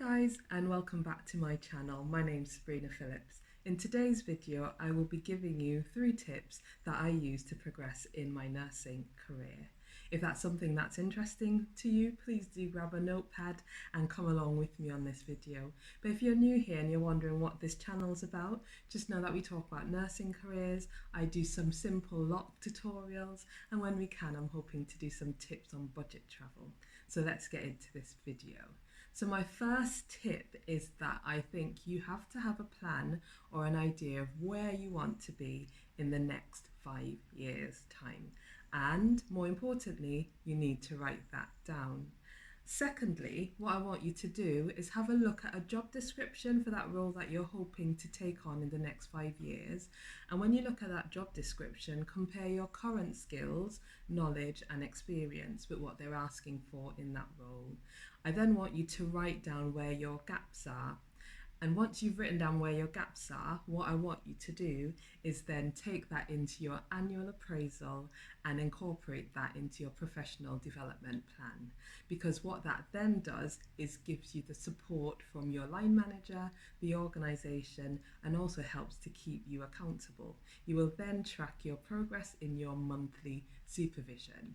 guys, and welcome back to my channel. My name's Sabrina Phillips. In today's video I will be giving you 3 tips that I use to progress in my nursing career. If that's something that's interesting to you, please do grab a notepad and come along with me on this video. But if you're new here and you're wondering what this channel is about, just know that we talk about nursing careers. I do some simple lock tutorials, and when we can I'm hoping to do some tips on budget travel. So let's get into this video. So my first tip is that I think you have to have a plan or an idea of where you want to be in the next 5 years' time. And more importantly, you need to write that down. Secondly, what I want you to do is have a look at a job description for that role that you're hoping to take on in the next 5 years. And when you look at that job description, compare your current skills, knowledge and experience with what they're asking for in that role. I then want you to write down where your gaps are. And once you've written down where your gaps are, what I want you to do is then take that into your annual appraisal and incorporate that into your professional development plan. Because what that then does is gives you the support from your line manager, the organisation, and also helps to keep you accountable. You will then track your progress in your monthly supervision.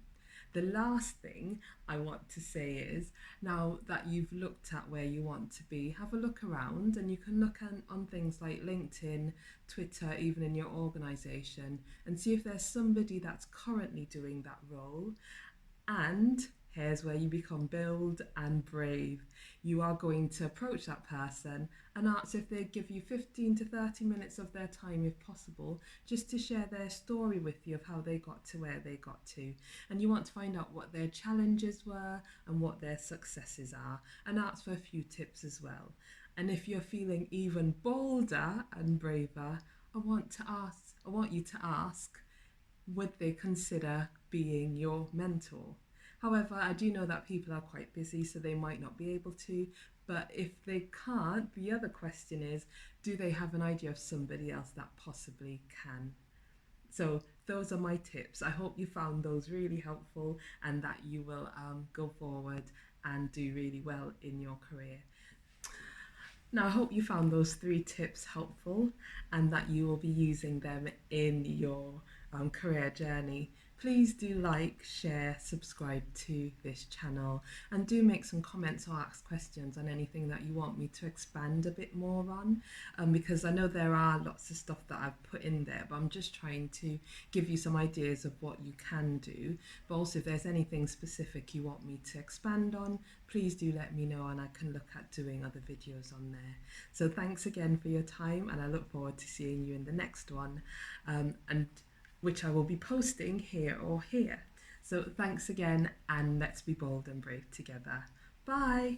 The last thing I want to say is, now that you've looked at where you want to be, have a look around, and you can look on things like LinkedIn, Twitter, even in your organisation, and see if there's somebody that's currently doing that role. And here's where you become bold and brave. You are going to approach that person and ask if they give you 15 to 30 minutes of their time if possible, just to share their story with you of how they got to where they got to. And you want to find out what their challenges were and what their successes are, and ask for a few tips as well. And if you're feeling even bolder and braver, I want you to ask, would they consider being your mentor? However, I do know that people are quite busy, so they might not be able to. But if they can't, the other question is, do they have an idea of somebody else that possibly can? So those are my tips. I hope you found those really helpful and that you will go forward and do really well in your career. Now, I hope you found those 3 tips helpful and that you will be using them in your career journey. Please do like, share, subscribe to this channel, and do make some comments or ask questions on anything that you want me to expand a bit more on, because I know there are lots of stuff that I've put in there, but I'm just trying to give you some ideas of what you can do. But also, if there's anything specific you want me to expand on, please do let me know and I can look at doing other videos on there. So thanks again for your time, and I look forward to seeing you in the next one, and which I will be posting here or here. So thanks again, and let's be bold and brave together. Bye.